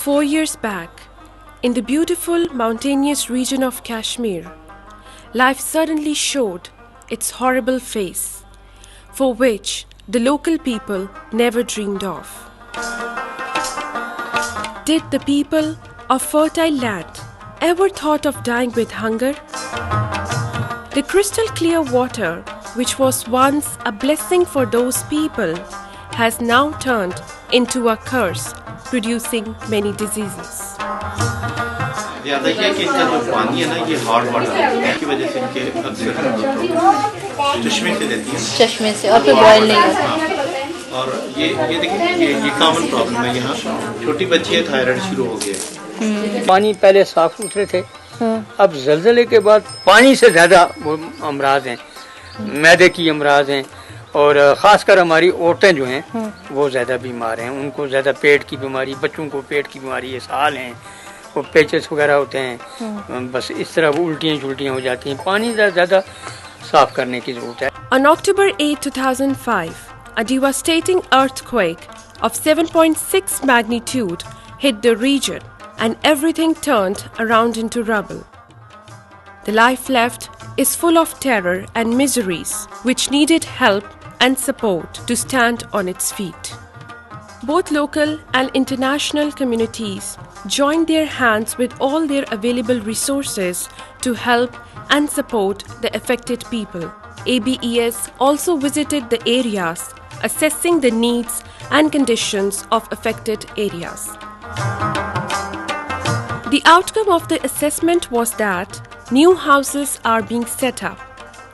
Four years back, in the beautiful mountainous region of Kashmir, life suddenly showed its horrible face, for which the local people never dreamed of. Did the people of fertile land ever thought of dying with hunger? The crystal clear water, which was once a blessing for those people, has now turned into a curse, producing many diseases. ज़्यादा ये कि इनका जो पानी है ना ये hot water है की वजह से इनके अक्सर चश्मे से लेती हैं चश्मे से और फिर बॉयल नहीं होता और ये देखिए ये कॉमन प्रॉब्लम है यहाँ छोटी बच्ची है थायराइड शुरू हो गया पानी पहले साफ सुथरे थे अब जलजले के बाद पानी से ज़्यादा वो अमराज हैं मैदे की अमराज हैं और ख़ासकर हमारी औरतें जो हैं वो ज़्यादा बीमार हैं उनको ज़्यादा पेट की बीमारी बच्चों को पेट की बीमारी इसहाल हैं वो पेचेस वगैरह होते हैं बस इस तरह वो उल्टियाँ हो जाती हैं पानी ज़्यादा साफ करने की ज़रूरत है On October 8, 2005, a devastating earthquake of 7.6 magnitude hit the region and everything turned around into rubble. The life left is full of terror and miseries which needed help and support to stand on its feet. Both local and international communities joined their hands with all their available resources to help and support the affected people. ABES also visited the areas, assessing the needs and conditions of affected areas. The outcome of the assessment was that new houses are being set up.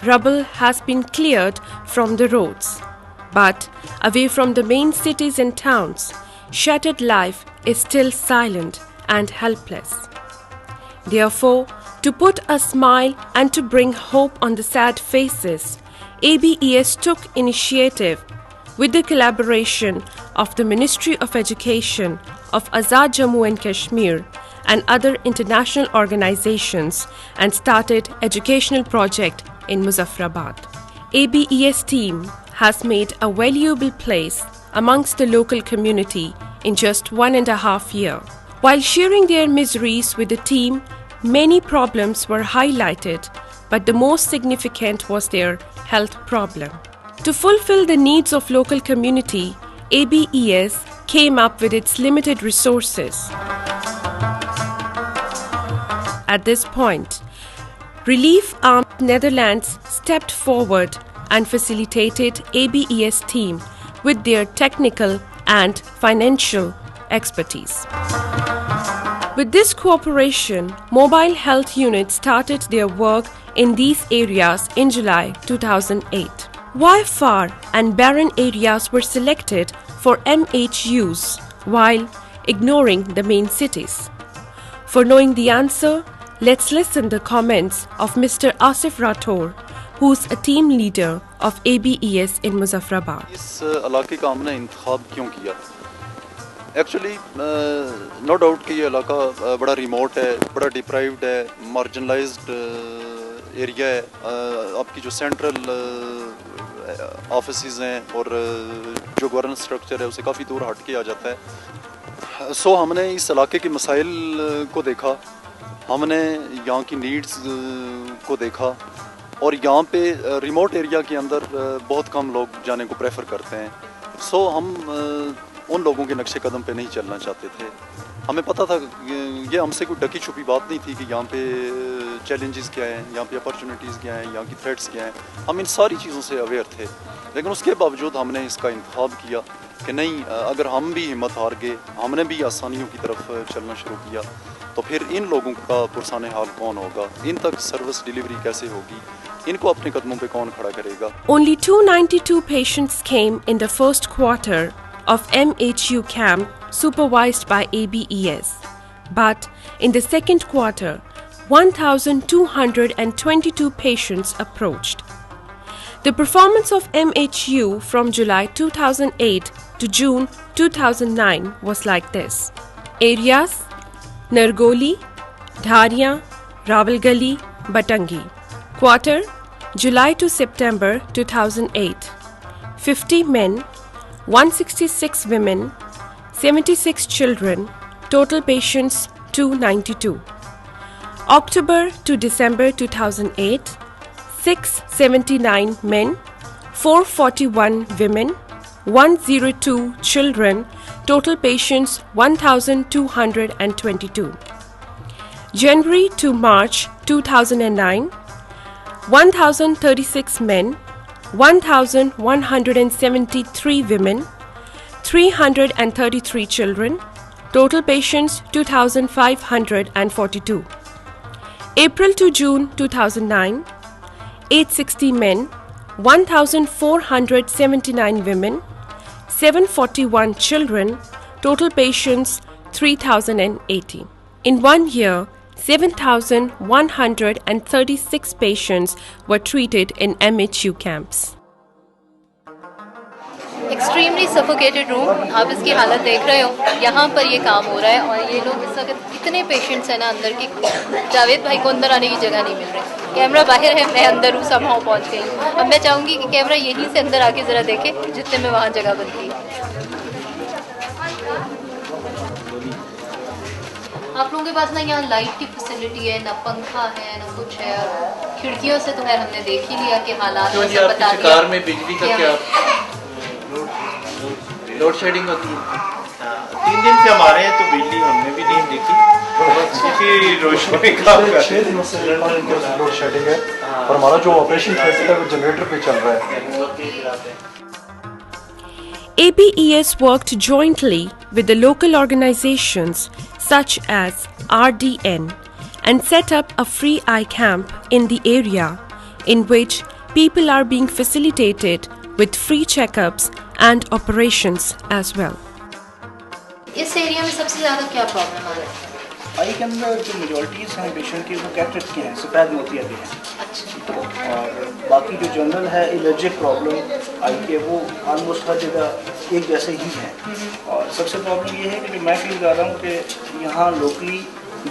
Rubble has been cleared from the roads. But away from the main cities and towns, shattered life is still silent and helpless. Therefore, to put a smile and to bring hope on the sad faces, ABES took initiative with the collaboration of the Ministry of Education of Azad Jammu and Kashmir and other international organizations and started educational project in Muzaffarabad. ABES team has made a valuable place amongst the local community in just 1.5 years. While sharing their miseries with the team, many problems were highlighted, but the most significant was their health problem. To fulfill the needs of local community, ABES came up with its limited resources. At this point, Relief Arm Netherlands stepped forward and facilitated ABES team with their technical and financial expertise. With this cooperation, mobile health units started their work in these areas in July 2008. Why far and barren areas were selected for MHUs while ignoring the main cities? For knowing the answer, let's listen the comments of Mr. Asif Rathore, who's a team leader of ABES in Muzaffarabad. इस इलाके का हमने इंतखाब क्यों किया? Actually no doubt कि ये इलाका बड़ा रिमोट है, बड़ा डिप्राइव्ड है, मार्जिनलाइज्ड एरिया है. आपकी जो सेंट्रल ऑफिसेज हैं और जो गवर्नेंस स्ट्रक्चर है उसे काफ़ी दूर हट के आ जाता है. सो हमने इस इलाके के मसाइल को देखा, हमने यहाँ की नीड्स को देखा और यहाँ पे रिमोट एरिया के अंदर बहुत कम लोग जाने को प्रेफर करते हैं. सो हम उन लोगों के नक्शे कदम पे नहीं चलना चाहते थे. हमें पता था ये हमसे कोई ढकी छुपी बात नहीं थी कि यहाँ पे चैलेंजेस क्या हैं, यहाँ पे अपॉर्चुनिटीज़ क्या हैं, यहाँ की थ्रेट्स क्या हैं. हम इन सारी चीज़ों से अवेयर थे, लेकिन उसके बावजूद हमने इसका इंतखाब किया कि नहीं, अगर हम भी हिम्मत हार गए, हमने भी आसानियों की तरफ चलना शुरू किया, तो फिर इन लोगों का पुरसाने हाल कौन होगा, इन तक सर्विस डिलीवरी कैसे होगी, इनको अपने कदमों पे कौन खड़ा करेगा. Only 292 patients came in the first quarter of MHU camp supervised by ABES. But in the second quarter, 1,222 patients approached. The performance of MHU from July 2008 to June 2009 was like this. Areas: Nargoli, Dharia, Rawalgali, Batangi. Quarter, July to September 2008. 50 men, 166 women, 76 children, total patients 292. October to December 2008, 679 men, 441 women, 102 children, total patients 1222. January to March 2009, 1036 men, 1173 women, 333 children, total patients 2542. April to June 2009, 860 men, 1479 women, 741 children, total patients 3080. In 1 year, 7,136 patients were treated in MHU camps. Extremely suffocated room, आप इसकी हालत देख रहे हो। यहाँ पर ये काम हो रहा है और ये लोग इस वक्त इतने पेशेंट्स हैं ना अंदर की, जावेद भाई को अंदर आने की जगह नहीं मिल रही। कैमरा बाहर है, मैं अंदर हूँ, समहाउ पहुँच गई। अब मैं चाहूँगी कि कैमरा यहीं से अंदर आके ज़रा देखे जितने में वहाँ जगह बनती है। आप लोगों के पास ना यहाँ लाइट की फैसिलिटी है, ना पंखा है, ना कुछ है। खिड़कियों से तो खैर हमने देख ही लिया कि हालात बता दिया। कार में बिजली का क्या लोड शेडिंग होती है? 3 दिन से हमारे हैं तो बिजली हमने भी नहीं देखी। रोशनी का 6 दिनों से लोड शेडिंग है और हमारा जो ऑपरेशन थिएटर है वो जनरेटर पे चल रहा है। APES worked jointly with the local organizations such as RDN and set up a free eye camp in the area in which people are being facilitated with free checkups and operations as well. इस area में सबसे ज़्यादा क्या problem आ रहा है? आई के अंदर जो मेजॉरिटीज़ हैं पेशेंट की वो कैटरेक्ट के हैं, सफ़ेद मोतिया के हैं। और बाकी जो जनरल है एलर्जिक प्रॉब्लम आई के वो ऑलमोस्ट हर जगह एक जैसे ही हैं। और सबसे प्रॉब्लम ये है कि जो मैं फील कर रहा हूँ कि यहाँ लोकली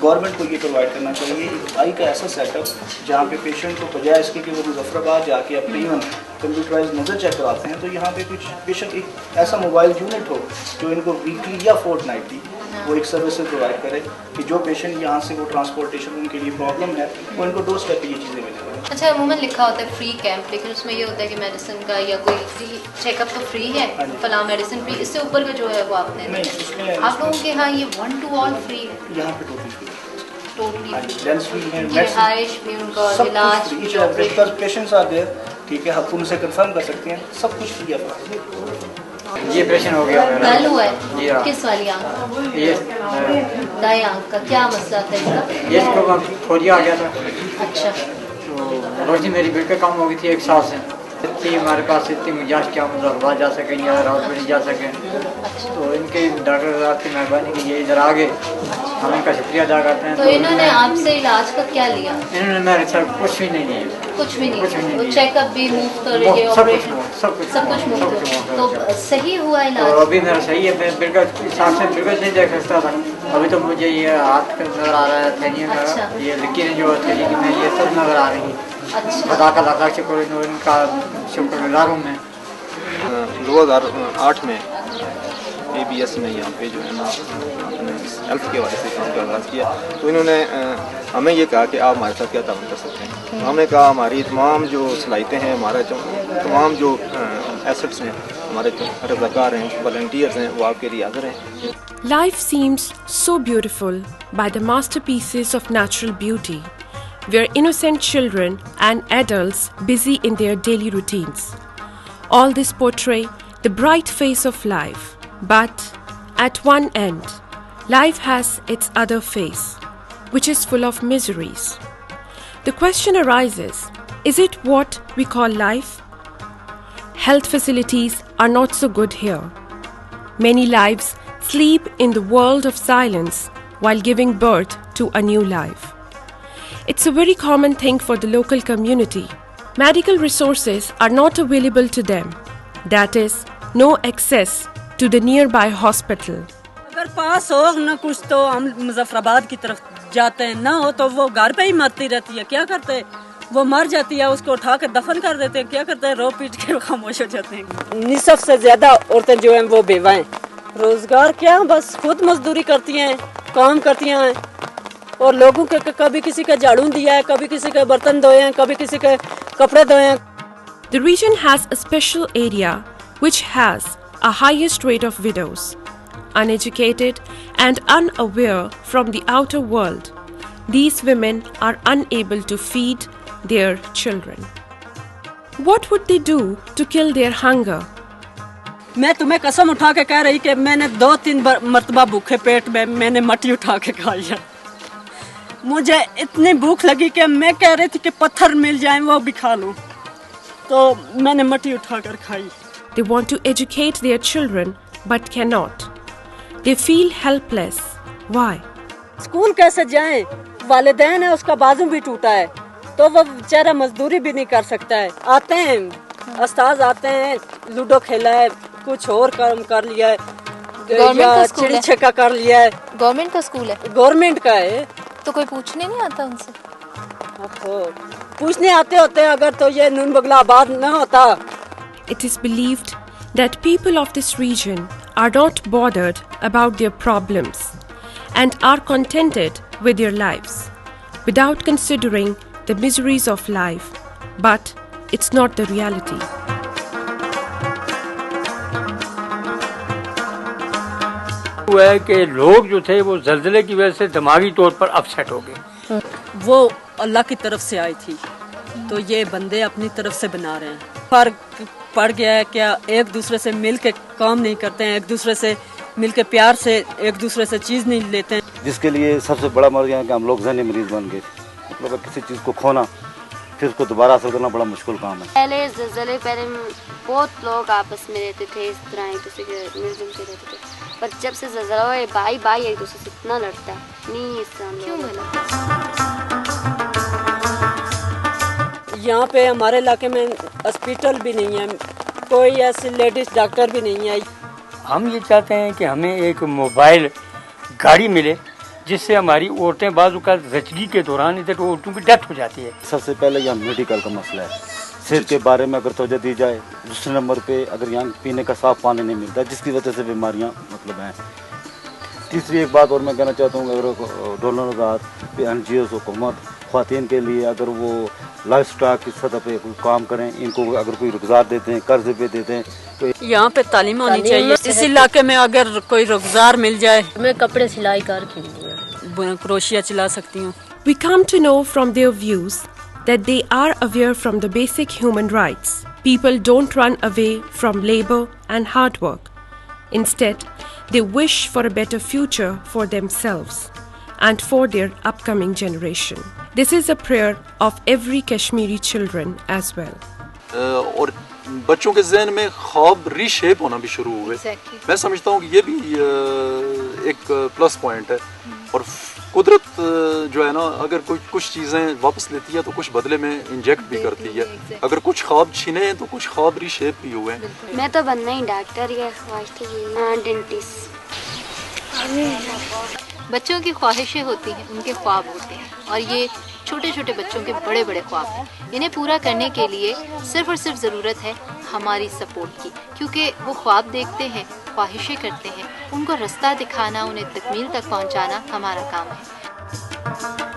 गवर्नमेंट को ये प्रोवाइड करना चाहिए आई का ऐसा सेटअप जहाँ पे पेशेंट को बजाय इसके कि वो मुजफ्फराबाद जाके अपने इवन कंप्यूटराइज नज़र चेक कराते हैं, तो यहाँ पे कुछ बेशक एक ऐसा मोबाइल यूनिट हो जो इनको वीकली या फोर्टनाइटली वो एक सर्विस प्रोवाइड करे कि जो पेशेंट यहाँ से वो ट्रांसपोर्टेशन उनके लिए प्रॉब्लम है वो इनको डोर स्टेप पे ये चीज़ें मिलें। अच्छा, अमूमन लिखा होता है फ्री कैंप, लेकिन उसमें ये होता है कि मेडिसिन का या कोई चेकअप तो फ्री है, फला मेडिसिन फ्री, इससे ऊपर का जो है वो आपने नहीं, उसमें आप लोगों के यहाँ ये 1 to all फ्री है? यहाँ पे totally free, totally lens free है, रिहाइश भी, उनका इलाज भी, बिकॉज पेशेंट्स आर देयर, ठीक है, आप उनसे कंफर्म कर सकते हैं, सब कुछ फ्री है। ये ऑपरेशन हो गया मेरा। कल हुआ है? जी हाँ। किस वाली आँख? ये दाएं आँख का क्या मसला था इसका? ये इसको फोरिया आ गया था, अच्छा, तो रोशनी मेरी बिल्कुल कम हो गई थी 1 साल से। इतनी हमारे पास इतनी गुंजाइश क्या मुजफ्फराबाद जा सकें या रावलपिंडी नहीं जा सकें, तो इनके डॉक्टर साहब की मेहरबानी की ये इधर आ गए, हम इनका शुक्रिया अदा करते हैं। तो इन्होंने आपसे इलाज का क्या लिया? इन्होंने मेरे सर कुछ भी नहीं लिया, कुछ भी नहीं, कुछ भी नहीं वो लिया। चेकअप भी मुफ्त और ये सब कुछ ऑपरेशन मुफ्त, सब कुछ मुफ्त। तो सही हुआ और इलाज? अभी मेरा सही है, मैं बिल्कुल साथ से बिल्कुल नहीं देख सकता था। अभी तो मुझे ये हाथ नजर आ रहा है, थैलियाँ का ये लकीरें जो थैली की मैं ये सब नजर आ रही है। अच्छा, खुदा का लाख शुक्र, इनका शुक्रगुजार हूँ मैं। 2008 में APES में यहाँ पे जो है ना अपने हेल्थ के वाले से काम का आगाज़ किया, तो इन्होंने हमें ये कहा कि आप हमारे साथ क्या ताउन कर सकते हैं। तो हमने कहा हमारी तमाम जो सलाहियतें हैं, हमारा तमाम जो एसेट्स हैं, हमारे रज़ाकार हैं, वॉलंटियर्स हैं, वो आपके लिए हाज़िर हैं। Life seems so beautiful by the masterpieces of natural beauty, where innocent children and adults busy in their daily routines. All this portray the bright face of life, but at one end, life has its other face, which is full of miseries. The question arises, is it what we call life? Health facilities are not so good here. Many lives sleep in the world of silence while giving birth to a new life. It's a very common thing for the local community. Medical resources are not available to them. That is, no access to the nearby hospital. अगर अगर पास हो ना कुछ तो हम मुजफ्फराबाद की तरफ जाते हैं, ना हो तो वो घर पे ही मरती रहती है। क्या करते हैं, वो मर जाती है, उसको उठा कर दफन कर देते हैं। क्या करते हैं, रो पीट के खामोश हो जाते हैं। निसफ से ज्यादा औरतें जो हैं वो बेवा हैं। रोजगार क्या, बस खुद मजदूरी करती हैं, काम करती हैं और लोगों के कभी किसी का झाड़ू दिया है, कभी किसी के बर्तन धोए हैं, कभी किसी के कपड़े धोए हैं। The region has a special area which has a highest rate of widows, uneducated and unaware from the outer world. These women are unable to feed their children. What would they do to kill their hunger? मैं तुम्हें कसम उठा के कह रही कि मैंने 2-3 मरतबा भूखे पेट में मैंने मट्टी उठा के खाई है। मुझे इतनी भूख लगी कि मैं कह रही थी कि पत्थर मिल जाए वो भी खा लूं, तो मैंने मट्टी उठा कर खाई। They want to educate their children but cannot. They feel helpless. Why? School कैसे जाएं? वालिदैन है, उसका बाजू भी टूटा है, तो वो बेचारा मजदूरी भी नहीं कर सकता है। आते हैं उस्ताद, आते हैं, लूडो खेला है, कुछ और काम कर लिया है, या चिड़ी छिक्का कर लिया है। गवर्नमेंट का स्कूल है? गवर्नमेंट का है। तो कोई पूछने नहीं आता उनसे? पूछने आते होते अगर तो ये नून बगला आबाद न होता। It is believed that people of this region are not bothered about their problems and are contented with their lives without considering the miseries of life, but it's not the reality. हुआ है कि लोग जो थे वो ज़लज़ले की वजह से दिमागी तौर पर अपसेट हो गए। वो अल्लाह की तरफ से आई थी, तो ये बंदे अपनी तरफ से बना रहे हैं। फर्क पड़ गया है क्या, एक दूसरे से मिल के काम नहीं करते हैं, एक दूसरे से मिल के प्यार से एक दूसरे से चीज़ नहीं लेते हैं। जिसके लिए सबसे बड़ा मर्ज है कि हम लोग ज़हनी मरीज बन गए। मतलब किसी चीज़ को खोना फिर उसको दोबारा हासिल करना बड़ा मुश्किल काम है। पहले बहुत लोग आपस में रहते थे, इस तरह एक दूसरे के मिलजुल के रहते थे, पर जब से ज़लज़ला हुआ भाई भाई एक दूसरे से इतना लड़ता है, नहीं इस तरह क्यों यहाँ पे हमारे इलाके में हॉस्पिटल भी नहीं है, कोई ऐसी लेडीज डॉक्टर भी नहीं है। हम ये चाहते हैं कि हमें एक मोबाइल गाड़ी मिले जिससे हमारी औरतें बाजू का ज़चगी के दौरान इधर औरतों की डेथ हो जाती है। सबसे पहले यहाँ मेडिकल का मसला है, सेहत के बारे में अगर तवज्जो दी जाए। दूसरे नंबर पे अगर यहाँ पीने का साफ पानी नहीं मिलता जिसकी वजह से बीमारियाँ मतलब हैं। तीसरी एक बात और मैं कहना चाहता हूँ, अगर डोनर NGOs हुकूमत ख़वातीन के लिए अगर वो लाइफ स्टॉक की सतह पे कोई काम करें, इनको अगर कोई रुज़गार देते हैं, कर्ज पे देते हैं, तो यहाँ पे तालीम होनी चाहिए। इस इलाके में अगर कोई रुज़गार मिल जाए, मैं कपड़े सिलाई कर क्रोशिया चला सकती हूँ। We come to know from their views that they are aware from the basic human rights. People don't run away from labor and hard work. Instead, they wish for a better future for themselves and for their upcoming generation. This is a prayer of every Kashmiri children as well. और बच्चों के ज़हन में ख्वाब reshape होना भी शुरू हुए। मैं समझता हूँ कि ये भी एक प्लस पॉइंट है। और कुदरत जो है ना, अगर कोई कुछ चीज़ें वापस लेती है तो कुछ बदले में इंजेक्ट भी करती है। अगर कुछ ख्वाब छीने हैं तो कुछ ख्वाब रीशेप भी हुए। मैं तो बनना ही डॉक्टर या डेंटिस्ट। बच्चों की ख्वाहिशें होती हैं, उनके ख्वाब होते हैं, और ये छोटे छोटे बच्चों के बड़े बड़े ख्वाब हैं। इन्हें पूरा करने के लिए सिर्फ और सिर्फ ज़रूरत है हमारी सपोर्ट की, क्योंकि वो ख्वाब देखते हैं, ख्वाहिशें करते हैं, उनको रास्ता दिखाना, उन्हें तकमील तक पहुंचाना हमारा काम है।